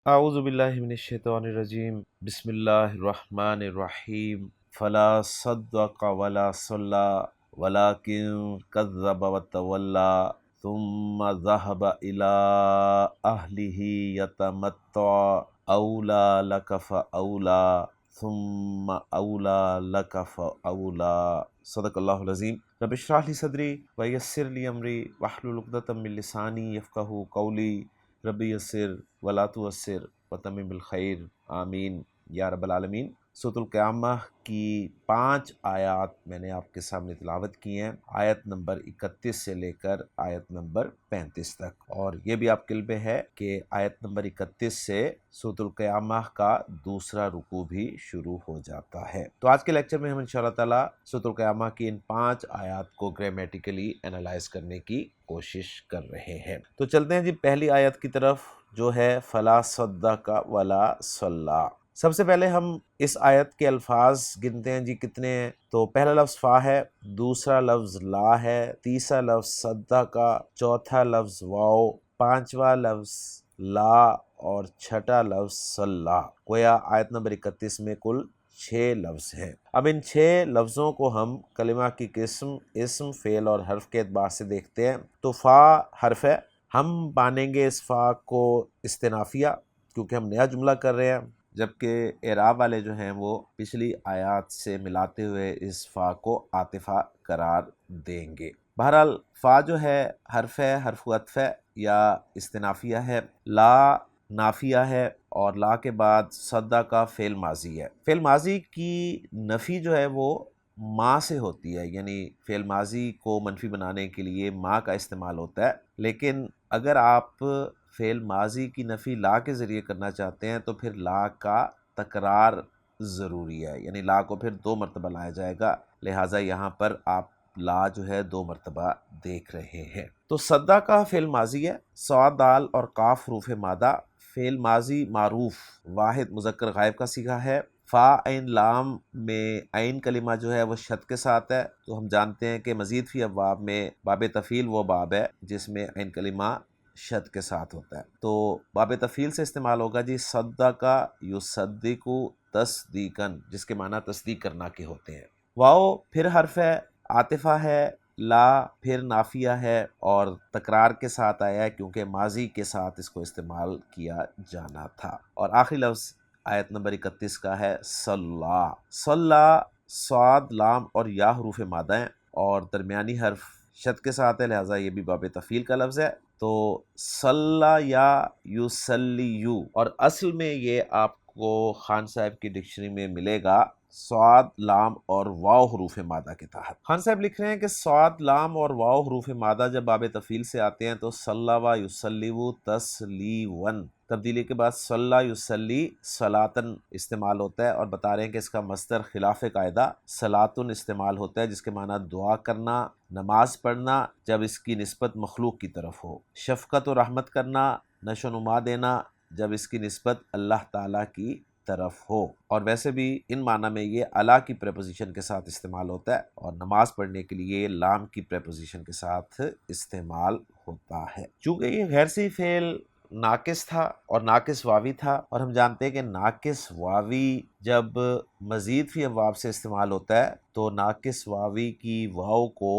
اعوذ باللہ من الشیطان الرجیم، بسم اللہ الرحمن الرحیم۔ فلا صدق ولا صلی ولکن کذب وتولی ثم ذهب الى اہلہ یتمتع اولی لک فاولی ثم اولی لک فاولی۔ صدق اللہ العظیم۔ رب اشرح لی صدری ویسر لی امری واحلل عقدۃ من لسانی یفقہوا قولی۔ ربی یسر ولا تعسر وتمم بالخیر، آمین یا رب العالمین۔ سورۃ القیامہ کی 5 آیات میں نے آپ کے سامنے تلاوت کی ہیں، آیت نمبر 31 سے لے کر آیت نمبر 35 تک، اور یہ بھی آپ کے علم میں ہے کہ آیت نمبر 31 سے سورۃ القیامہ کا دوسرا رکوع بھی شروع ہو جاتا ہے۔ تو آج کے لیکچر میں ہم انشاءاللہ تعالیٰ سورۃ القیامہ کی ان 5 آیات کو گرامیٹیکلی انالائز کرنے کی کوشش کر رہے ہیں۔ تو چلتے ہیں جی پہلی آیت کی طرف، جو ہے فلا صدق ولا صلی۔ سب سے پہلے ہم اس آیت کے الفاظ گنتے ہیں جی، کتنے ہیں؟ تو پہلا لفظ فا ہے، دوسرا لفظ لا ہے، تیسرا لفظ صدق، چوتھا لفظ واو، پانچواں لفظ لا، اور چھٹا لفظ صلی۔ گویا آیت نمبر 31 میں کل 6 لفظ ہیں۔ اب ان 6 لفظوں کو ہم کلمہ کی قسم، اسم، فعل اور حرف کے اعتبار سے دیکھتے ہیں۔ تو فا حرف ہے، ہم مانیں گے اس فا کو استنافیہ، کیونکہ ہم نیا جملہ کر رہے ہیں، جبکہ اعراب والے جو ہیں وہ پچھلی آیات سے ملاتے ہوئے اس فا کو عاطفہ قرار دیں گے۔ بہرحال فا جو ہے حرف ہے، حرف عطف ہے یا استنافیہ ہے، لا نافیہ ہے، اور لا کے بعد صدق کا فعل ماضی ہے۔ فعل ماضی کی نفی جو ہے وہ ما سے ہوتی ہے، یعنی فعل ماضی کو منفی بنانے کے لیے ما کا استعمال ہوتا ہے، لیکن اگر آپ فعل ماضی کی نفی لا کے ذریعے کرنا چاہتے ہیں تو پھر لا کا تکرار ضروری ہے، یعنی لا کو پھر 2 مرتبہ لایا جائے گا، لہٰذا یہاں پر آپ لا جو ہے 2 مرتبہ دیکھ رہے ہیں۔ تو صدع کا فعل ماضی ہے، صاد دال اور قاف حروف مادہ، فعل ماضی معروف واحد مذکر غائب کا صیغہ ہے۔ فا عین لام میں عین کلمہ جو ہے وہ شد کے ساتھ ہے، تو ہم جانتے ہیں کہ مزید فی ابواب میں باب تفعیل وہ باب ہے جس میں عین کلمہ شد کے ساتھ ہوتا ہے، تو باب تفعیل سے استعمال ہوگا جی صدق یصدق تصدیقاً، جس کے معنی تصدیق کرنا کے ہوتے ہیں۔ واو پھر حرف ہے، عاطفہ ہے، لا پھر نافیہ ہے، اور تکرار کے ساتھ آیا ہے کیونکہ ماضی کے ساتھ اس کو استعمال کیا جانا تھا۔ اور آخری لفظ آیت نمبر 31 کا ہے صلی۔ صلی صاد لام اور یا حروف مادہ ہیں، اور درمیانی حرف شد کے ساتھ ہے، لہٰذا یہ بھی باب تفعیل کا لفظ ہے۔ تو صلی یا یصلیو، اور اصل میں یہ آپ کو خان صاحب کی ڈکشنری میں ملے گا صاد لام اور واو حروف مادہ کے تحت۔ خان صاحب لکھ رہے ہیں کہ صاد لام اور واو حروف مادہ جب باب تفعیل سے آتے ہیں تو صلی و یصلیو تسلیون، تبدیلی کے بعد صلی یصلی صلاتن استعمال ہوتا ہے، اور بتا رہے ہیں کہ اس کا مصدر خلاف قاعدہ صلاتن استعمال ہوتا ہے، جس کے معنی دعا کرنا، نماز پڑھنا جب اس کی نسبت مخلوق کی طرف ہو، شفقت و رحمت کرنا، نشو و نما دینا جب اس کی نسبت اللہ تعالیٰ کی طرف ہو۔ اور ویسے بھی ان معنی میں یہ اللہ کی پریپوزیشن کے ساتھ استعمال ہوتا ہے، اور نماز پڑھنے کے لیے لام کی پریپوزیشن کے ساتھ استعمال ہوتا ہے۔ چونکہ یہ غیر صحیح فعل ناقص تھا اور ناقص واوی تھا، اور ہم جانتے ہیں کہ ناقص واوی جب مزید فی ابواب سے استعمال ہوتا ہے تو ناقص واوی کی واو کو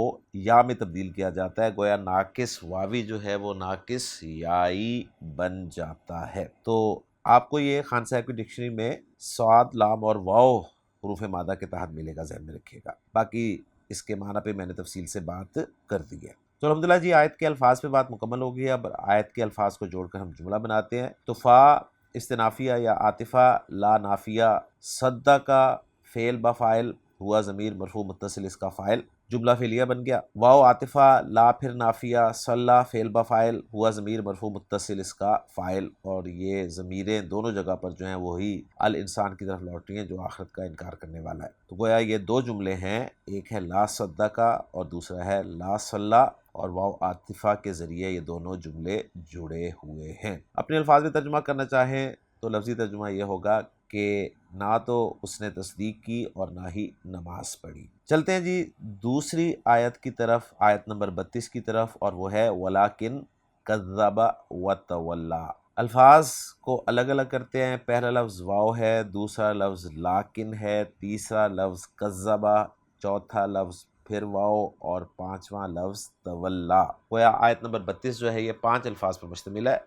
یا میں تبدیل کیا جاتا ہے، گویا ناقص واوی جو ہے وہ ناقص یائی بن جاتا ہے۔ تو آپ کو یہ خان صاحب کی ڈکشنری میں صاد لام اور واو حروف مادہ کے تحت ملے گا، ذہن میں رکھیے گا، باقی اس کے معنی پہ میں نے تفصیل سے بات کر دی ہے۔ تو الحمدللہ جی آیت کے الفاظ پہ بات مکمل ہو گئی ہے، اب آیت کے الفاظ کو جوڑ کر ہم جملہ بناتے ہیں۔ تو فا استنافیہ یا عاطفہ، لا نافیہ، صدق کا فعل بفاعل، ہوا ضمیر مرفوع متصل اس کا فاعل، جملہ فعلیہ بن گیا۔ واو عاطفہ، لا پھر نافیہ، صلی فعل بفاعل، ہوا ضمیر مرفوع متصل اس کا فاعل، اور یہ ضمیریں دونوں جگہ پر جو ہیں وہی الانسان کی طرف لوٹ رہی ہیں جو آخرت کا انکار کرنے والا ہے۔ تو گویا یہ 2 جملے ہیں، ایک ہے لا صدق اور دوسرا ہے لا صلی، اور واو عاطفہ کے ذریعے یہ دونوں جملے جڑے ہوئے ہیں۔ اپنے الفاظ میں ترجمہ کرنا چاہیں تو لفظی ترجمہ یہ ہوگا کہ نہ تو اس نے تصدیق کی اور نہ ہی نماز پڑھی۔ چلتے ہیں جی دوسری آیت کی طرف، آیت نمبر 32 کی طرف، اور وہ ہے وَلَٰكِن كَذَّبَ وَتَوَلَّىٰ۔ الفاظ کو الگ الگ کرتے ہیں. پہلا لفظ واو ہے، دوسرا لفظ لاکن ہے، تیسرا لفظ کذبہ، چوتھا لفظ پھر واو، اور پانچواں لفظ تولا. گویا آیت نمبر 32 جو ہے یہ 5 الفاظ پر مشتمل ہے.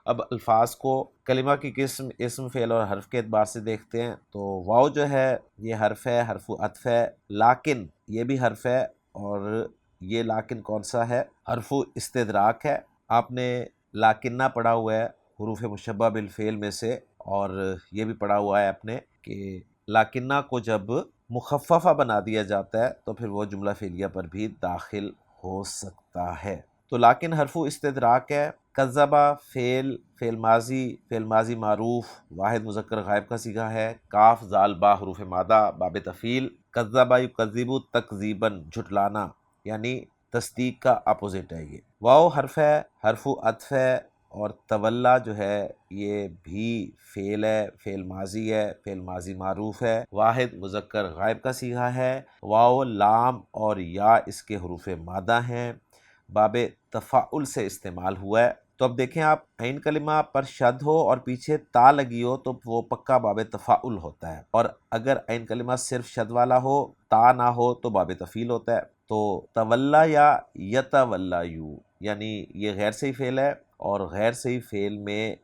اب الفاظ کو کلمہ کی قسم، اسم، فعل اور حرف کے اعتبار سے دیکھتے ہیں. تو واو جو ہے یہ حرف ہے، حرف عطف ہے. لاکن یہ بھی حرف ہے، اور یہ لاکن کون سا ہے؟ حرف استدراک ہے. آپ نے لاکنہ پڑھا ہوا ہے حروف مشبہ بالفعل میں سے، اور یہ بھی پڑھا ہوا ہے آپ نے کہ لاکنہ کو جب مخففہ بنا دیا جاتا ہے تو پھر وہ جملہ فعلیہ پر بھی داخل ہو سکتا ہے. تو لاکن حرف استدراک ہے. کذبہ فعل ماضی معروف واحد مذکر غائب کا صیغہ ہے. کاف زال با حروف مادہ باب تفعیل. کذبہ یکذب تکذیباً جھٹلانا، یعنی تصدیق کا اپوزٹ ہے. یہ واو حرف ہے، حرف عطف ہے، اور تولا جو ہے یہ بھی فعل ہے، فعل ماضی ہے، فعل ماضی معروف ہے، واحد مذکر غائب کا صیغہ ہے. واو لام اور یا اس کے حروف مادہ ہیں، باب تفاعل سے استعمال ہوا ہے. تو اب دیکھیں آپ، عین کلمہ پر شد ہو اور پیچھے تا لگی ہو تو وہ پکا باب تفاعل ہوتا ہے، اور اگر عین کلمہ صرف شد والا ہو، تا نہ ہو تو باب تفعیل ہوتا ہے. تو تولا یا یتولا یو، یعنی یہ غیر صحیح فعل ہے، اور غیر صحیح فعل میں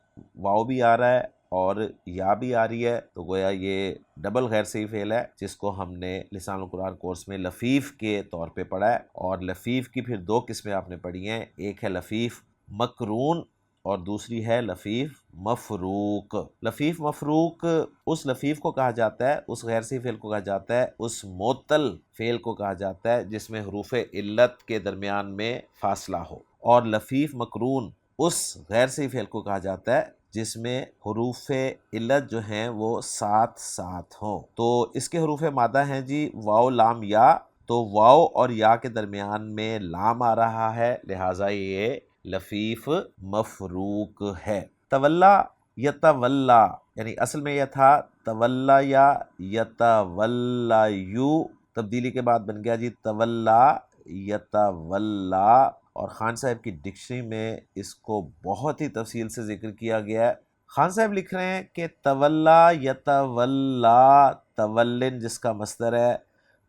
واو بھی آ رہا ہے اور یا بھی آ رہی ہے. تو گویا یہ ڈبل غیر صحیح فعل ہے، جس کو ہم نے لسان القرآن کورس میں لفیف کے طور پہ پڑھا ہے. اور لفیف کی پھر 2 قسمیں آپ نے پڑھی ہیں، ایک ہے لفیف مقرون اور دوسری ہے لفیف مفروق. لفیف مفروق اس لفیف کو کہا جاتا ہے، اس غیر صحیح فعل کو کہا جاتا ہے، اس معطل فعل کو کہا جاتا ہے جس میں حروف علت کے درمیان میں فاصلہ ہو. اور لفیف مقرون اس غیر صحیح فعل کو کہا جاتا ہے جس میں حروف علت جو ہیں وہ ساتھ ساتھ ہوں. تو اس کے حروف مادہ ہیں جی واو لام یا. تو واو اور یا کے درمیان میں لام آ رہا ہے، لہٰذا یہ لفیف مفروق ہے. تولا یتولا، یعنی اصل میں یہ تھا تولا یا یتولا یو، تبدیلی کے بعد بن گیا جی تولا یتولا. اور خان صاحب کی ڈکشنری میں اس کو بہت ہی تفصیل سے ذکر کیا گیا ہے. خان صاحب لکھ رہے ہیں کہ تولا یتولا، تولن جس کا مصدر ہے،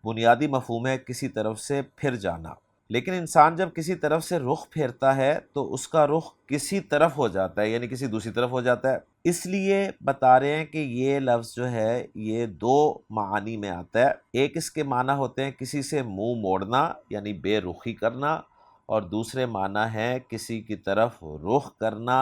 بنیادی مفہوم ہے کسی طرف سے پھر جانا. لیکن انسان جب کسی طرف سے رخ پھیرتا ہے تو اس کا رخ کسی طرف ہو جاتا ہے، یعنی کسی دوسری طرف ہو جاتا ہے. اس لیے بتا رہے ہیں کہ یہ لفظ جو ہے یہ 2 معانی میں آتا ہے. ایک اس کے معنی ہوتے ہیں کسی سے منہ موڑنا یعنی بے رخی کرنا، اور دوسرے معنی ہے کسی کی طرف رخ کرنا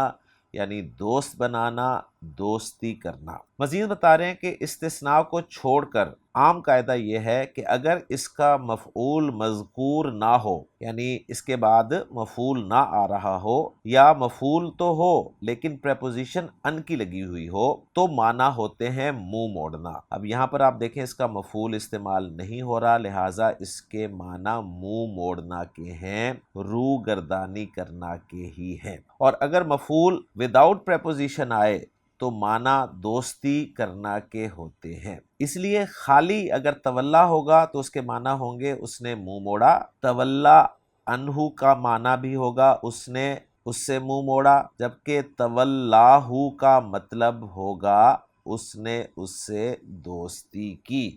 یعنی دوست بنانا، دوستی کرنا. مزید بتا رہے ہیں کہ استثناء کو چھوڑ کر عام قاعدہ یہ ہے کہ اگر اس کا مفعول مذکور نہ ہو، یعنی اس کے بعد مفعول نہ آ رہا ہو، یا مفعول تو ہو لیکن پریپوزیشن ان کی لگی ہوئی ہو، تو معنی ہوتے ہیں منہ موڑنا. اب یہاں پر آپ دیکھیں اس کا مفعول استعمال نہیں ہو رہا، لہٰذا اس کے معنی منہ موڑنا کے ہیں، رو گردانی کرنا کے ہی ہیں. اور اگر مفعول وداؤٹ پریپوزیشن آئے تو معنی دوستی کرنا کے ہوتے ہیں. اس لیے خالی اگر تولا ہوگا تو اس کے معنی ہوں گے اس نے منہ موڑا. تولا انہو کا معنی بھی ہوگا اس نے اس سے منہ موڑا، جبکہ تولاہو کا مطلب ہوگا اس نے اس سے دوستی کی.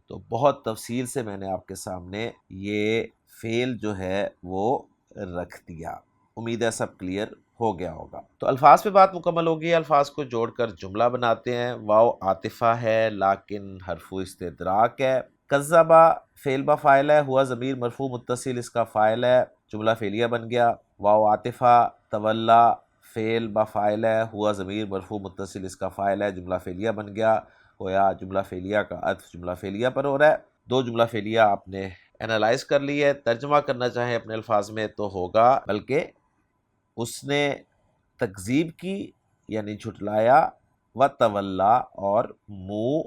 تو بہت تفصیل سے میں نے آپ کے سامنے یہ فعل جو ہے وہ رکھ دیا. امید ہے سب کلیئر ہو گیا ہوگا. تو الفاظ پہ بات مکمل ہوگی. الفاظ کو جوڑ کر جملہ بناتے ہیں. واو عاطفہ ہے، لاکن حرف استدراک ہے. کذبہ فعل با فاعل ہے، ہوا ضمیر مرفوع متصل اس کا فاعل ہے، جملہ فعلیہ بن گیا. واو عاطفہ تولا فعل با فاعل ہے، ہوا ضمیر مرفوع متصل اس کا فاعل ہے، جملہ فعلیہ بن گیا. گویا جملہ فعلیہ کا عطف جملہ فعلیہ پر ہو رہا ہے. 2 جملہ فعلیہ آپ نے انالائز کر لی ہے. ترجمہ کرنا چاہیں اپنے الفاظ میں تو ہوگا، بلکہ اس نے تکذیب کی یعنی جھٹلایا، و تولا اور منہ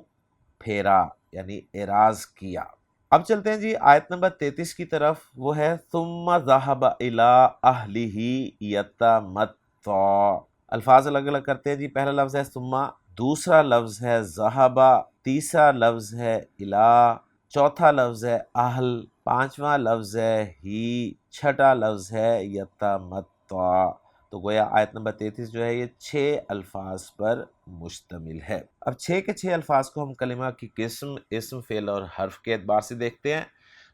پھیرا یعنی اعراض کیا. اب چلتے ہیں جی آیت نمبر 33 کی طرف. وہ ہے ثم ذهب الى اہلہ یتمطع. الفاظ الگ الگ کرتے ہیں جی. پہلا لفظ ہے ثم، دوسرا لفظ ہے ذہب، تیسرا لفظ ہے الى، چوتھا لفظ ہے اہل، پانچواں لفظ ہے ہی، چھٹا لفظ ہے یتمطع. تو گویا آیت نمبر 33 جو ہے یہ 6 الفاظ پر مشتمل ہے۔ اب 6 کے 6 الفاظ کو ہم کلمہ کی قسم، اسم، فعل اور حرف کے اعتبار سے دیکھتے ہیں۔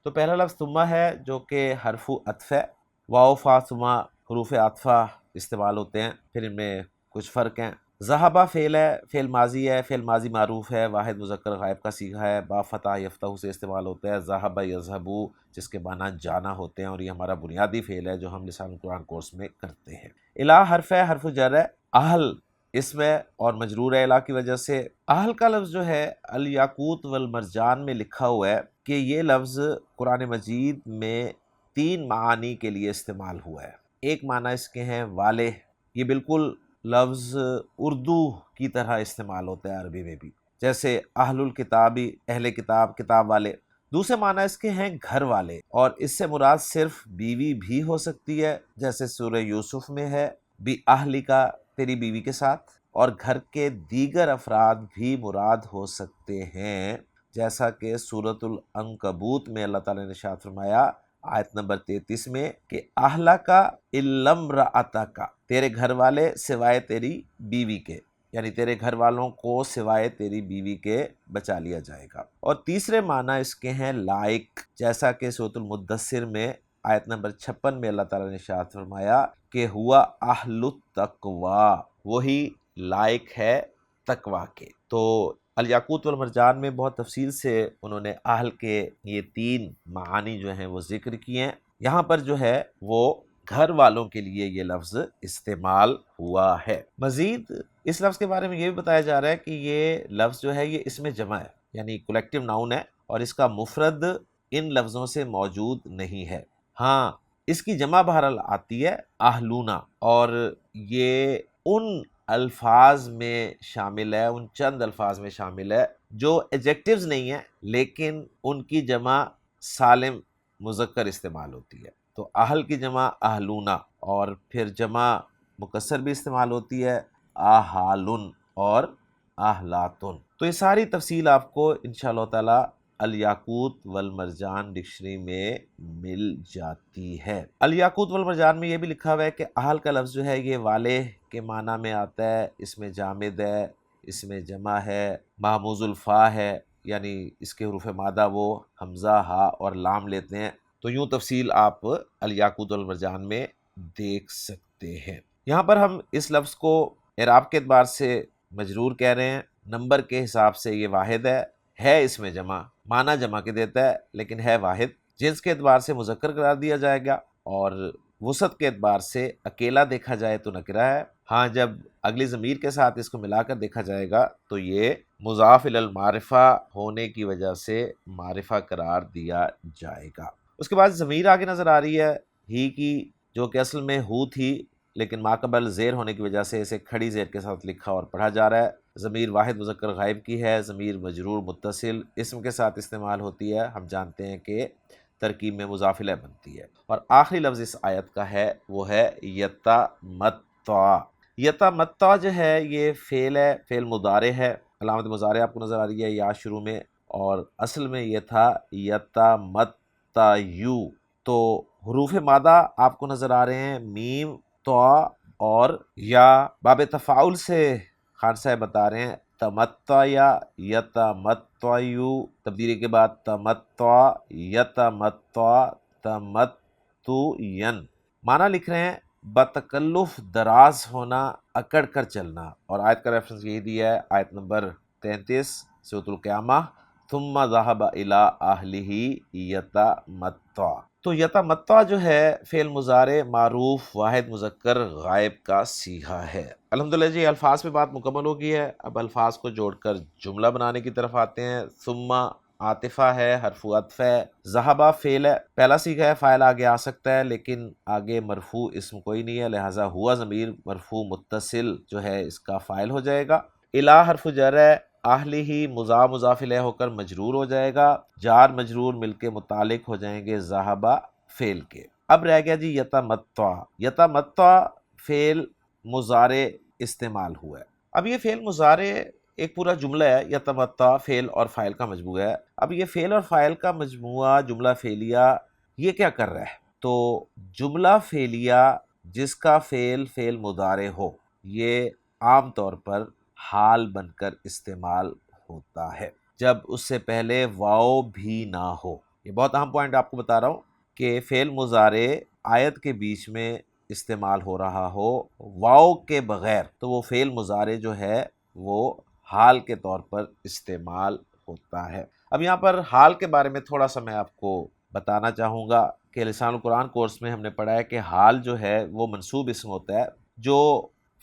تو پہلا لفظ ثم ہے جو کہ حرف عطف ہے۔ واو فا ثم حروف عطفہ استعمال ہوتے ہیں، پھر ان میں کچھ فرق ہیں۔ ذہبہ فعل ہے، فعل ماضی ہے، فعل ماضی معروف ہے، واحد مذکر غائب کا صیغہ ہے، با فتح یفتح سے استعمال ہوتا ہے۔ ذہب یذہبو جس کے معنی جانا ہوتے ہیں، اور یہ ہمارا بنیادی فعل ہے جو ہم لسان القرآن کورس میں کرتے ہیں۔ الہ حرف ہے، حرف جر ہے۔ اہل اسم ہے اور مجرور ہے الہ کی وجہ سے۔ اہل کا لفظ جو ہے الیاقوت والمرجان میں لکھا ہوا ہے کہ یہ لفظ قرآن مجید میں 3 معانی کے لیے استعمال ہوا ہے۔ ایک معنی اس کے ہیں والے، یہ بالکل لفظ اردو کی طرح استعمال ہوتا ہے عربی میں بھی، جیسے اہل الکتابی اہل کتاب، کتاب والے۔ دوسرے معنی اس کے ہیں گھر والے، اور اس سے مراد صرف بیوی بھی ہو سکتی ہے، جیسے سورہ یوسف میں ہے بھی اہلی کا، تیری بیوی کے ساتھ، اور گھر کے دیگر افراد بھی مراد ہو سکتے ہیں، جیسا کہ سورۃ العنکبوت میں اللہ تعالیٰ نے ارشاد فرمایا آیت نمبر 33 میں کہ اہلا کا الا امرأتک، تیرے گھر والے سوائے تیری بیوی کے، یعنی تیرے گھر والوں کو سوائے تیری بیوی کے بچا لیا جائے گا۔ اور تیسرے معنی اس کے ہیں لائق، جیسا کہ سورۃ المدثر میں آیت نمبر 56 میں اللہ تعالیٰ نے ارشاد فرمایا کہ ہوا اہل التقوی، وہی لائق ہے تقوی کے۔ تو الیاقوت والمرجان میں بہت تفصیل سے انہوں نے اہل کے یہ 3 معانی جو ہیں وہ ذکر کیے ہیں۔ یہاں پر جو ہے وہ گھر والوں کے لیے یہ لفظ استعمال ہوا ہے۔ مزید اس لفظ کے بارے میں یہ بھی بتایا جا رہا ہے کہ یہ لفظ جو ہے یہ اسم جمع ہے، یعنی کولیکٹیو ناؤن ہے، اور اس کا مفرد ان لفظوں سے موجود نہیں ہے۔ ہاں اس کی جمع بہرحال آتی ہے اہلونا، اور یہ ان الفاظ میں شامل ہے، ان چند الفاظ میں شامل ہے جو ایڈجیکٹیوز نہیں ہیں لیکن ان کی جمع سالم مذکر استعمال ہوتی ہے۔ تو اہل کی جمع اہلونا، اور پھر جمع مکسر بھی استعمال ہوتی ہے اہالن اور اہلاتن۔ تو یہ ساری تفصیل آپ کو انشاءاللہ تعالی الیاقوت والمرجان ڈکشنری میں مل جاتی ہے۔ الیاقوت والمرجان میں یہ بھی لکھا ہوا ہے کہ اہل کا لفظ جو ہے یہ والے کے معنی میں آتا ہے، اس میں جامد ہے، اس میں جمع ہے، محموز الفا ہے، یعنی اس کے حروف مادہ وہ حمزہ، ہا اور لام لیتے ہیں۔ تو یوں تفصیل آپ الیاقوت والمرجان میں دیکھ سکتے ہیں۔ یہاں پر ہم اس لفظ کو اعراب کے اعتبار سے مجرور کہہ رہے ہیں، نمبر کے حساب سے یہ واحد ہے اس میں جمع، معنی جمع کے دیتا ہے لیکن ہے واحد۔ جنس کے اعتبار سے مذکر قرار دیا جائے گا، اور وسعت کے اعتبار سے اکیلا دیکھا جائے تو نکرہ ہے۔ ہاں جب اگلی ضمیر کے ساتھ اس کو ملا کر دیکھا جائے گا تو یہ مضاف الی المعرفہ ہونے کی وجہ سے معرفہ قرار دیا جائے گا۔ اس کے بعد ضمیر آگے نظر آ رہی ہے ہی کی، جو کہ اصل میں ہو تھی لیکن ماقبل زیر ہونے کی وجہ سے اسے کھڑی زیر کے ساتھ لکھا اور پڑھا جا رہا ہے۔ ضمیر واحد مذکر غائب کی ہے، ضمیر مجرور متصل اسم کے ساتھ استعمال ہوتی ہے، ہم جانتے ہیں کہ ترکیب میں مضاف الیہ بنتی ہے۔ اور آخری لفظ اس آیت کا ہے وہ ہے یتمتع۔ یتمتع جو ہے یہ فعل ہے، فعل مضارع ہے، علامت مضارع آپ کو نظر آ رہی ہے یا شروع میں، اور اصل میں یہ تھا یتمتع۔ تو حروف مادہ آپ کو نظر آ رہے ہیں میم، تو اور یا، باب تفاعل سے خان صاحب بتا رہے ہیں تمتع یا یتمتع، تبدیلی کے بعد تمتع یتمتع تمتعین۔ معنی لکھ رہے ہیں بتکلف دراز ہونا، اکڑ کر چلنا، اور آیت کا ریفرنس یہی دیا ہے آیت نمبر 33 سورۃ القیامہ، ثم ذهب الى اہلہ یتمتع۔ تو یتمتع جو ہے فعل مضارع معروف واحد مذکر غائب کا صیغہ ہے۔ الحمدللہ جی الفاظ پہ بات مکمل ہو گئی ہے، اب الفاظ کو جوڑ کر جملہ بنانے کی طرف آتے ہیں۔ ثم عاطفہ ہے، حرف عطف ہے، ذہبہ فعل ہے، پہلا صیغہ ہے، فاعل آگے آ سکتا ہے لیکن آگے مرفوع اسم کوئی نہیں ہے، لہٰذا ہوا ضمیر مرفوع متصل جو ہے اس کا فاعل ہو جائے گا۔ الہ حرف جر ہے، اہلہ مضاف الیہ ہو کر مجرور ہو جائے گا، جار مجرور مل کے متعلق ہو جائیں گے ذہبہ فعل کے۔ اب رہ گیا جی یتمتع۔ یتمتع فعل مضارع استعمال ہوا ہے۔ اب یہ فعل مضارع ایک پورا جملہ ہے، یتمتع فعل اور فاعل کا مجموعہ ہے۔ اب یہ فعل اور فاعل کا مجموعہ جملہ فعلیہ یہ کیا کر رہا ہے؟ تو جملہ فعلیہ جس کا فعل مضارع ہو یہ عام طور پر حال بن کر استعمال ہوتا ہے جب اس سے پہلے واو بھی نہ ہو۔ یہ بہت اہم پوائنٹ آپ کو بتا رہا ہوں کہ فعل مضارع آیت کے بیچ میں استعمال ہو رہا ہو واو کے بغیر تو وہ فعل مضارع جو ہے وہ حال کے طور پر استعمال ہوتا ہے۔ اب یہاں پر حال کے بارے میں تھوڑا سا میں آپ کو بتانا چاہوں گا کہ لسان القرآن کورس میں ہم نے پڑھا ہے کہ حال جو ہے وہ منصوب اسم ہوتا ہے جو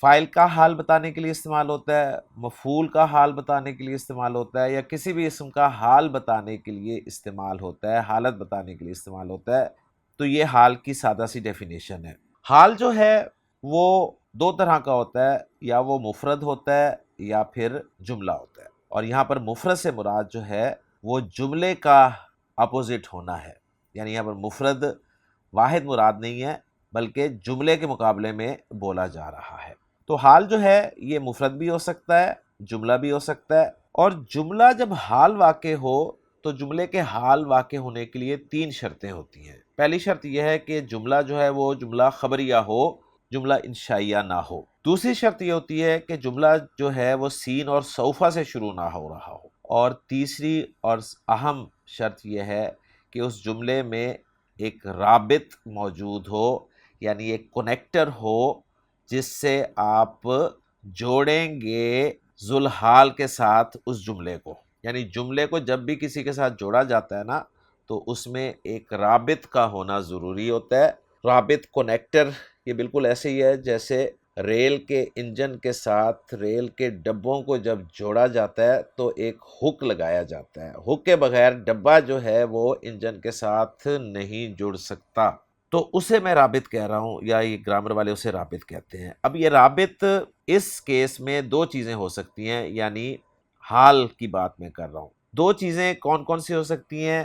فاعل کا حال بتانے کے لیے استعمال ہوتا ہے، مفعول کا حال بتانے کے لیے استعمال ہوتا ہے، یا کسی بھی اسم کا حال بتانے کے لیے استعمال ہوتا ہے، حالت بتانے کے لیے استعمال ہوتا ہے۔ تو یہ حال کی سادہ سی ڈیفینیشن ہے۔ حال جو ہے وہ دو طرح کا ہوتا ہے، یا وہ مفرد ہوتا ہے یا پھر جملہ ہوتا ہے، اور یہاں پر مفرد سے مراد جو ہے وہ جملے کا اپوزٹ ہونا ہے، یعنی یہاں پر مفرد واحد مراد نہیں ہے بلکہ جملے کے مقابلے میں بولا جا رہا ہے۔ تو حال جو ہے یہ مفرد بھی ہو سکتا ہے، جملہ بھی ہو سکتا ہے، اور جملہ جب حال واقع ہو تو جملے کے حال واقع ہونے کے لیے 3 شرطیں ہوتی ہیں۔ پہلی شرط یہ ہے کہ جملہ جو ہے وہ جملہ خبریہ ہو، جملہ انشائیہ نہ ہو۔ دوسری شرط یہ ہوتی ہے کہ جملہ جو ہے وہ سین اور سوفہ سے شروع نہ ہو رہا ہو، اور تیسری اور اہم شرط یہ ہے کہ اس جملے میں ایک رابط موجود ہو، یعنی ایک کنیکٹر ہو جس سے آپ جوڑیں گے ذوالحال کے ساتھ اس جملے کو، یعنی جملے کو جب بھی کسی کے ساتھ جوڑا جاتا ہے نا تو اس میں ایک رابط کا ہونا ضروری ہوتا ہے۔ رابط کنیکٹر یہ بالکل ایسے ہی ہے جیسے ریل کے انجن کے ساتھ ریل کے ڈبوں کو جب جوڑا جاتا ہے تو ایک ہک لگایا جاتا ہے، ہک کے بغیر ڈبہ جو ہے وہ انجن کے ساتھ نہیں جڑ سکتا، تو اسے میں رابط کہہ رہا ہوں، یا یہ گرامر والے اسے رابط کہتے ہیں۔ اب یہ رابط اس کیس میں 2 چیزیں ہو سکتی ہیں، یعنی حال کی بات میں کر رہا ہوں۔ 2 چیزیں کون کون سی ہو سکتی ہیں؟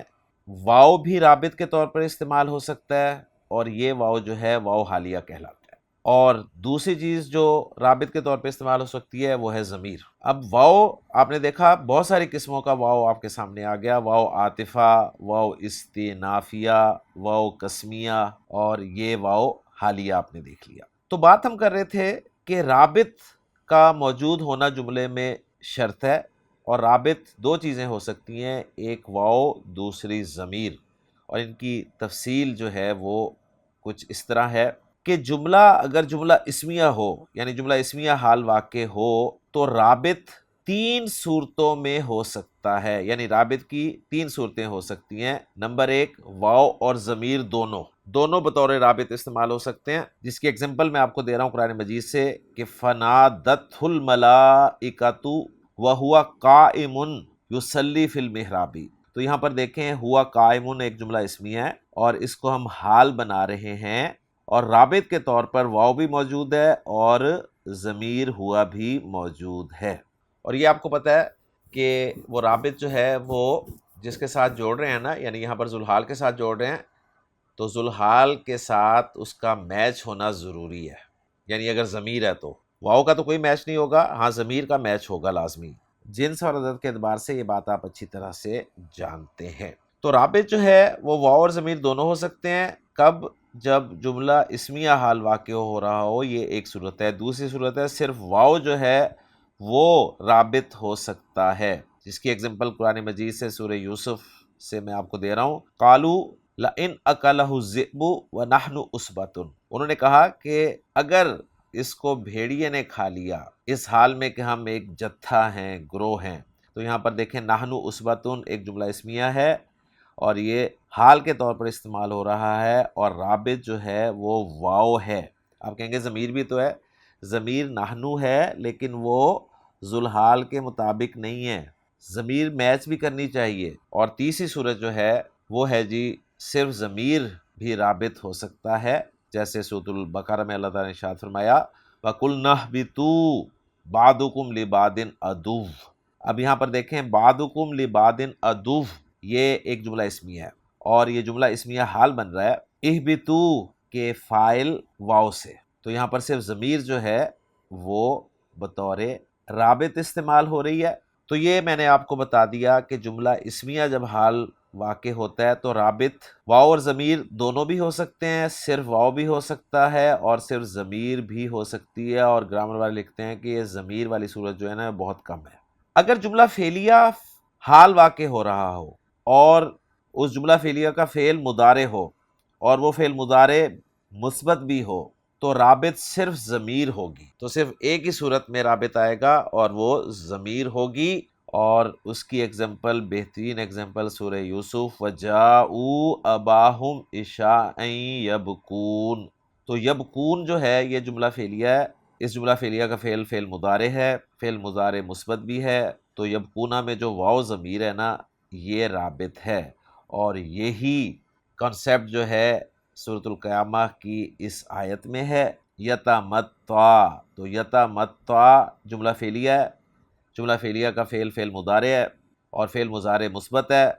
واو بھی رابط کے طور پر استعمال ہو سکتا ہے، اور یہ واو جو ہے واو حالیہ کہلاتا ہے، اور دوسری چیز جو رابط کے طور پہ استعمال ہو سکتی ہے وہ ہے ضمیر۔ اب واو آپ نے دیکھا بہت ساری قسموں کا واو آپ کے سامنے آ گیا، واو عاطفہ، واو استئنافیہ، واو قسمیہ، اور یہ واو حالیہ آپ نے دیکھ لیا۔ تو بات ہم کر رہے تھے کہ رابط کا موجود ہونا جملے میں شرط ہے، اور رابط 2 چیزیں ہو سکتی ہیں، ایک واو دوسری ضمیر، اور ان کی تفصیل جو ہے وہ کچھ اس طرح ہے کہ جملہ اگر جملہ اسمیہ ہو، یعنی جملہ اسمیہ حال واقع ہو تو رابط 3 صورتوں میں ہو سکتا ہے، یعنی رابط کی 3 صورتیں ہو سکتی ہیں۔ نمبر 1 واو اور ضمیر دونوں بطور رابط استعمال ہو سکتے ہیں، جس کی ایگزامپل میں آپ کو دے رہا ہوں قرآن مجید سے کہ فَنَادَتْهُ الْمَلَائِكَةُ وَهُوَ قَائِمٌ يُصَلِّي فِي الْمِحْرَابِ۔ تو یہاں پر دیکھیں ہوا قائمن ایک جملہ اسمیہ ہے، اور اس کو ہم حال بنا رہے ہیں، اور رابط کے طور پر واو بھی موجود ہے اور ضمیر ہوا بھی موجود ہے۔ اور یہ آپ کو پتہ ہے کہ وہ رابط جو ہے وہ جس کے ساتھ جوڑ رہے ہیں نا، یعنی یہاں پر ذوالحال کے ساتھ جوڑ رہے ہیں تو ذوالحال کے ساتھ اس کا میچ ہونا ضروری ہے، یعنی اگر ضمیر ہے تو واو کا تو کوئی میچ نہیں ہوگا، ہاں ضمیر کا میچ ہوگا لازمی۔ جنس اور عدد کے اعتبار سے یہ بات آپ اچھی طرح سے جانتے ہیں۔ تو رابط جو ہے وہ واو اور ضمیر دونوں ہو سکتے ہیں، کب؟ جب جملہ اسمیہ حال واقع ہو رہا ہو، یہ ایک صورت ہے۔ دوسری صورت ہے صرف واو جو ہے وہ رابط ہو سکتا ہے، جس کی ایگزامپل قرآن مجید سے سورہ یوسف سے میں آپ کو دے رہا ہوں۔ قَالُوا لَإِنْ أَكَلَهُ الذِّئْبُ وَنَحْنُ عُصْبَةٌ، انہوں نے کہا کہ اگر اس کو بھیڑیے نے کھا لیا، اس حال میں کہ ہم ایک جتھا ہیں، گروہ ہیں۔ تو یہاں پر دیکھیں نحن عصبۃ ایک جملہ اسمیہ ہے، اور یہ حال کے طور پر استعمال ہو رہا ہے، اور رابط جو ہے وہ واو ہے۔ آپ کہیں گے ضمیر بھی تو ہے، ضمیر نحنو ہے لیکن وہ ذوالحال کے مطابق نہیں ہے، ضمیر میچ بھی کرنی چاہیے۔ اور تیسری صورت جو ہے وہ ہے جی صرف ضمیر بھی رابط ہو سکتا ہے، جیسے سورۃ البقرہ میں اللہ تعالیٰ نے ارشاد فرمایا وَقُلْنَا اهْبِطُوا بَعْضُكُمْ لِبَعْضٍ عَدُوٌّ۔ اب یہاں پر دیکھیں بَعْضُكُمْ لِبَعْضٍ عَدُوٌّ، یہ ایک جملہ اسمیہ ہے، اور یہ جملہ اسمیہ حال بن رہا ہے اہبطوا کے فاعل واو سے، تو یہاں پر صرف ضمیر جو ہے وہ بطور رابط استعمال ہو رہی ہے۔ تو یہ میں نے آپ کو بتا دیا کہ جملہ اسمیہ جب حال واقع ہوتا ہے تو رابط واو اور ضمیر دونوں بھی ہو سکتے ہیں، صرف واو بھی ہو سکتا ہے اور صرف ضمیر بھی ہو سکتی ہے، اور گرامر والے لکھتے ہیں کہ یہ ضمیر والی صورت جو ہے نا بہت کم ہے۔ اگر جملہ فعلیہ حال واقع ہو رہا ہو اور اس جملہ فعلیہ کا فعل مضارع ہو اور وہ فعل مضارع مثبت بھی ہو تو رابط صرف ضمیر ہوگی، تو صرف ایک ہی صورت میں رابط آئے گا اور وہ ضمیر ہوگی، اور اس کی ایگزامپل، بہترین ایگزامپل سورہ یوسف وَجَاءُوا أَبَاهُمْ عِشَاءً يَبْكُونَ۔ تو یبکون جو ہے یہ جملہ فعلیہ ہے، اس جملہ فعلیہ کا فعل مضارع ہے، فعل مضارع مثبت بھی ہے، تو یبکونہ میں جو واو ضمیر ہے نا یہ رابط ہے، اور یہی کنسیپٹ جو ہے سورۃ القیامہ کی اس آیت میں ہے۔ یتمتع، تو یتمتع جملہ فعلیہ ہے، جملہ فعلیہ کا فعل مضارع ہے اور فعل مضارع مثبت ہے،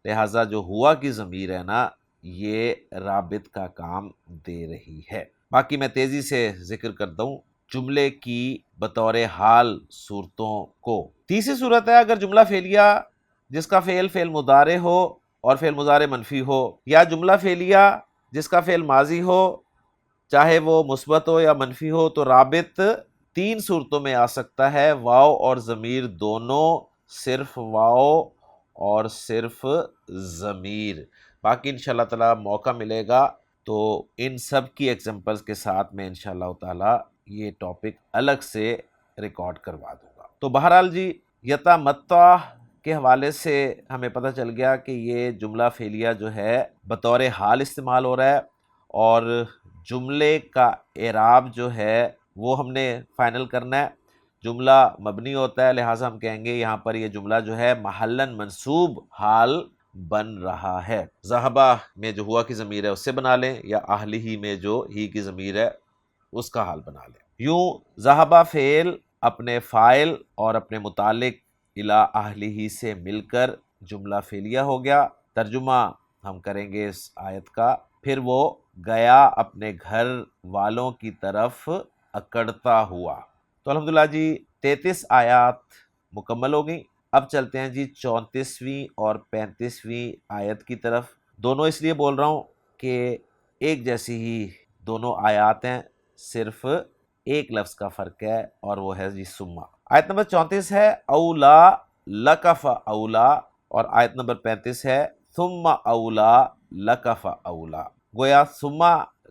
لہٰذا جو ہوا کی ضمیر ہے نا یہ رابط کا کام دے رہی ہے۔ باقی میں تیزی سے ذکر کرتا ہوں جملے کی بطور حال صورتوں کو۔ تیسری صورت ہے اگر جملہ فعلیہ جس کا فعل مضارع ہو اور فعل مضارع منفی ہو، یا جملہ فعلیہ جس کا فعل ماضی ہو چاہے وہ مثبت ہو یا منفی ہو، تو رابط تین صورتوں میں آ سکتا ہے، واو اور ضمیر دونوں، صرف واو اور صرف ضمیر۔ باقی انشاءاللہ تعالی موقع ملے گا تو ان سب کی ایگزامپلز کے ساتھ میں انشاءاللہ تعالی یہ ٹاپک الگ سے ریکارڈ کروا دوں گا۔ تو بہرحال جی یتمتع کے حوالے سے ہمیں پتہ چل گیا کہ یہ جملہ فعلیہ جو ہے بطور حال استعمال ہو رہا ہے، اور جملے کا اعراب جو ہے وہ ہم نے فائنل کرنا ہے۔ جملہ مبنی ہوتا ہے، لہٰذا ہم کہیں گے یہاں پر یہ جملہ جو ہے محلاً منصوب حال بن رہا ہے۔ ذہبہ میں جو ہوا کی ضمیر ہے اس سے بنا لیں، یا اہلہ میں جو ہی کی ضمیر ہے اس کا حال بنا لیں۔ یوں ذہبہ فعل اپنے فاعل اور اپنے متعلق الی اہلہ سے مل کر جملہ فعلیہ ہو گیا۔ ترجمہ ہم کریں گے اس آیت کا، پھر وہ گیا اپنے گھر والوں کی طرف اکڑتا ہوا۔ تو الحمدللہ جی 33 آیات مکمل ہو گئیں۔ اب چلتے ہیں جی 34ویں اور 35ویں آیت کی طرف۔ دونوں اس لیے بول رہا ہوں کہ ایک جیسی ہی دونوں آیات ہیں، صرف ایک لفظ کا فرق ہے اور وہ ہے جی ثم۔ آیت نمبر 34 ہے اولا لکف اولا، اور آیت نمبر 35 ہے ثم اولا لکف اولا۔ گویا ثم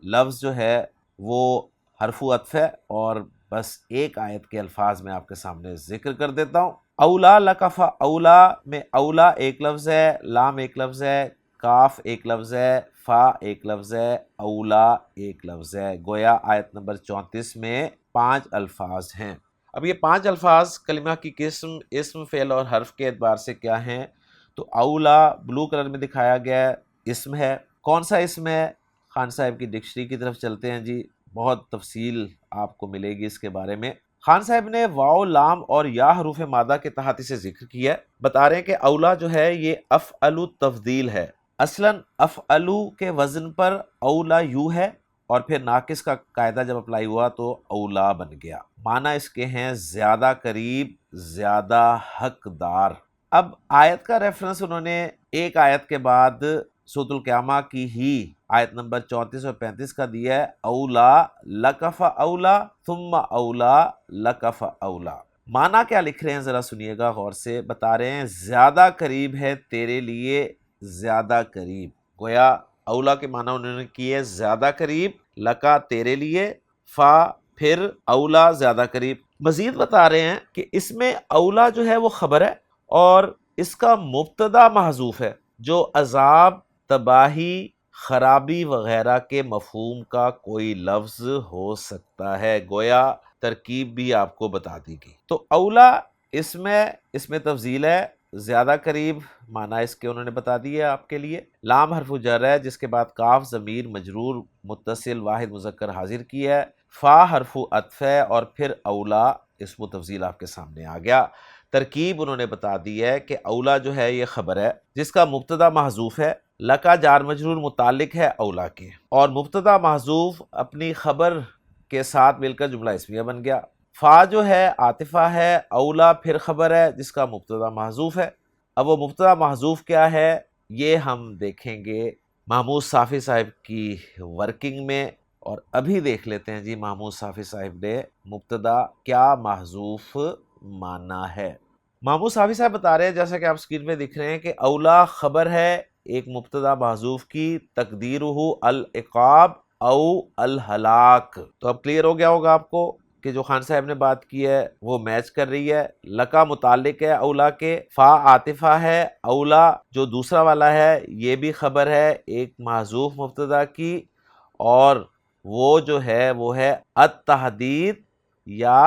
لفظ جو ہے وہ حرف عطف ہے، اور بس ایک آیت کے الفاظ میں آپ کے سامنے ذکر کر دیتا ہوں۔ اولا لکف اولا میں اولا ایک لفظ ہے، لام ایک لفظ ہے، کاف ایک لفظ ہے، فا ایک لفظ ہے، اولا ایک لفظ ہے۔ گویا آیت نمبر 34 میں 5 الفاظ ہیں۔ اب یہ 5 الفاظ کلمہ کی قسم، اسم، فعل اور حرف کے اعتبار سے کیا ہیں؟ تو اولا بلو کلر میں دکھایا گیا ہے، اسم ہے۔ کون سا اسم ہے؟ خان صاحب کی ڈکشنری کی طرف چلتے ہیں جی، بہت تفصیل آپ کو ملے گی اس کے بارے میں۔ خان صاحب نے واو، لام اور یا حروف مادہ کے تحت اسے ذکر کیا ہے، بتا رہے ہیں کہ اولا جو ہے یہ افعلو تفضیل ہے۔ اصلاً افعلو کے وزن پر اولا یو ہے، اور پھر ناقص کا قاعدہ جب اپلائی ہوا تو اولا بن گیا۔ معنی اس کے ہیں زیادہ قریب، زیادہ حقدار۔ اب آیت کا ریفرنس انہوں نے ایک آیت کے بعد سورۃ القیامہ کی ہی آیت نمبر 34 اور 35 کا دیا ہے، اولا لکف اولا ثم اولا لکف اولا۔ معنی کیا لکھ رہے ہیں ذرا سنیے گا غور سے، بتا رہے ہیں زیادہ قریب ہے تیرے لیے، زیادہ قریب۔ گویا اولا کے معنی انہوں نے کیے زیادہ قریب، لکا تیرے لیے، فا پھر اولا زیادہ قریب۔ مزید بتا رہے ہیں کہ اس میں اولا جو ہے وہ خبر ہے، اور اس کا مبتدا محذوف ہے، جو عذاب، تباہی، خرابی وغیرہ کے مفہوم کا کوئی لفظ ہو سکتا ہے۔ گویا ترکیب بھی آپ کو بتا دی گئی۔ تو اولا اس میں تفضیل ہے، زیادہ قریب معنی اس کے انہوں نے بتا دی ہے آپ کے لیے۔ لام حرف جر ہے جس کے بعد کاف ضمیر مجرور متصل واحد مذکر حاضر کی ہے، فا حرف عطف ہے، اور پھر اولا اسم و تفضیل آپ کے سامنے آ گیا۔ ترکیب انہوں نے بتا دی ہے کہ اولا جو ہے یہ خبر ہے جس کا مبتدا محذوف ہے، لکا جار مجرور متعلق ہے اولا کے، اور مبتدا محذوف اپنی خبر کے ساتھ مل کر جملہ اسمیہ بن گیا۔ فا جو ہے عاطفہ ہے، اولا پھر خبر ہے جس کا مبتدا محذوف ہے۔ اب وہ مبتدا محذوف کیا ہے؟ یہ ہم دیکھیں گے محمود صافی صاحب کی ورکنگ میں، اور ابھی دیکھ لیتے ہیں جی محمود صافی صاحب نے مبتدا کیا محذوف مانا ہے۔ محمود صافی صاحب بتا رہے ہیں جیسا کہ آپ اسکرین میں دکھ رہے ہیں کہ اولا خبر ہے ایک مبتدا محذوف کی، تقدیرہ العقاب او الہلاک۔ تو اب کلیئر ہو گیا ہوگا آپ کو کہ جو خان صاحب نے بات کی ہے وہ میچ کر رہی ہے۔ لکا متعلق ہے اولا کے، فا عاطفہ ہے، اولا جو دوسرا والا ہے یہ بھی خبر ہے ایک محذوف مبتدا کی، اور وہ جو ہے وہ ہے التحدید یا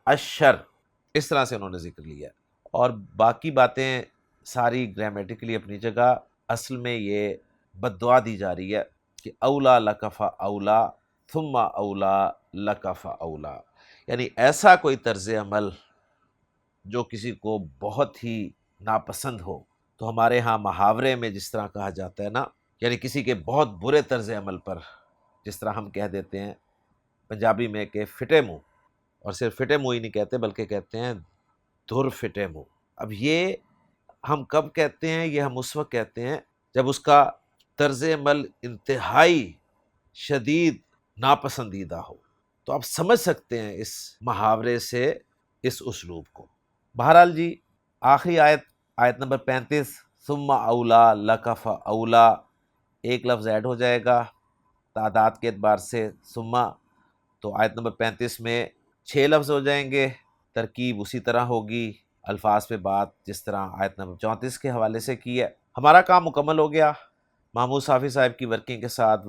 الشر، اس طرح سے انہوں نے ذکر لیا۔ اور باقی باتیں ساری گرامیٹیکلی اپنی جگہ، اصل میں یہ بددعا دی جا رہی ہے کہ اولا لکفا اولا ثم اولا لکفا اولا، یعنی ایسا کوئی طرز عمل جو کسی کو بہت ہی ناپسند ہو، تو ہمارے ہاں محاورے میں جس طرح کہا جاتا ہے نا، یعنی کسی کے بہت برے طرز عمل پر جس طرح ہم کہہ دیتے ہیں پنجابی میں کہ فٹے منہ، اور صرف فٹے منہ ہی نہیں کہتے بلکہ کہتے ہیں دھر فٹے منہ۔ اب یہ ہم کب کہتے ہیں؟ یہ ہم اس وقت کہتے ہیں جب اس کا طرز عمل انتہائی شدید ناپسندیدہ ہو۔ تو آپ سمجھ سکتے ہیں اس محاورے سے اس اسلوب کو۔ بہرحال جی آخری آیت نمبر 35، ثم اولا لکف اولا، ایک لفظ ایڈ ہو جائے گا تعداد کے اعتبار سے ثم، تو آیت نمبر 35 میں 6 لفظ ہو جائیں گے، ترکیب اسی طرح ہوگی، الفاظ پہ بات جس طرح آیت نمبر 34 کے حوالے سے کی ہے۔ ہمارا کام مکمل ہو گیا محمود صافی صاحب کی ورکنگ کے ساتھ،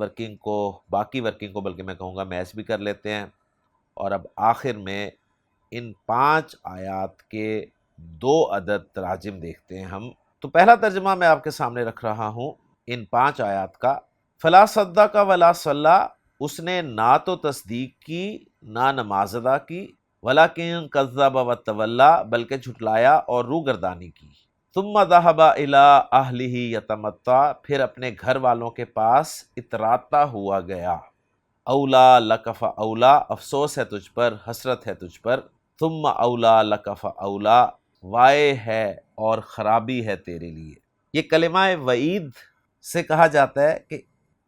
باقی ورکنگ کو بلکہ میں کہوں گا میچ بھی کر لیتے ہیں۔ اور اب آخر میں ان 5 آیات کے 2 عدد تراجم دیکھتے ہیں ہم۔ تو پہلا ترجمہ میں آپ کے سامنے رکھ رہا ہوں ان 5 آیات کا۔ فلا صدق ولا صلی، اس نے نہ تو تصدیق کی نہ نماز ادا کی، ولیکن کذب وتولی، بلکہ جھٹلایا اور روگردانی کی۔ ثم ذهب الی اہلہ یتمطیٰ، پھر اپنے گھر والوں کے پاس اتراتا ہوا گیا۔ اولا لکف اولا، افسوس ہے تجھ پر، حسرت ہے تجھ پر۔ ثم اولا لکف اولا، وائے ہے اور خرابی ہے تیرے لیے۔ یہ کلمہ وعید سے کہا جاتا ہے کہ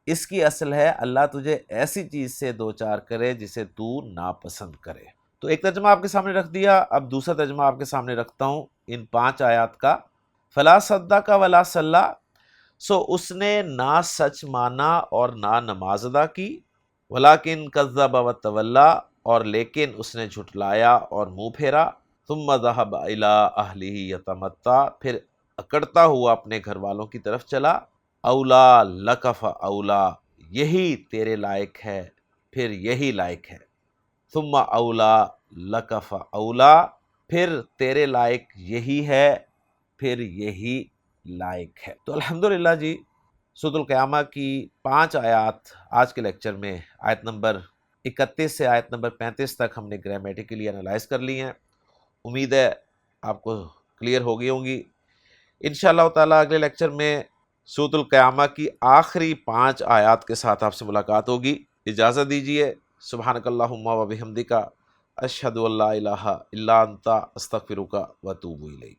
اس کی اصل ہے اللہ تجھے ایسی چیز سے دوچار کرے جسے تو ناپسند کرے۔ تو ایک ترجمہ آپ کے سامنے رکھ دیا، اب دوسرا ترجمہ آپ کے سامنے رکھتا ہوں ان 5 آیات کا۔ فلا صدق ولا صلی، سو اس نے نہ سچ مانا اور نہ نماز ادا کی، ولیکن کذب وتولی، اور لیکن اس نے جھٹلایا اور منہ پھیرا۔ ثم ذهب الی اہلہ یتمطیٰ، پھر اکڑتا ہوا اپنے گھر والوں کی طرف چلا۔ اولا لکف اولا، یہی تیرے لائق ہے، پھر یہی لائق ہے۔ ثم اولا لکف اولا، پھر تیرے لائق یہی ہے، پھر یہی لائق ہے۔ تو الحمدللہ جی سورۃ القیامہ کی 5 آیات آج کے لیکچر میں آیت نمبر 31 سے آیت نمبر 35 تک ہم نے گرامیٹیکلی انالائز کر لی ہیں۔ امید ہے آپ کو کلیئر ہو گئی ہوں گی۔ انشاءاللہ تعالیٰ اگلے لیکچر میں سورۃ القیامہ کی آخری 5 آیات کے ساتھ آپ سے ملاقات ہوگی۔ اجازت دیجیے، سبحانک اللہم و بحمدک، اشہد ان لا الہ الا انت، استغفرک و اتوب الیک۔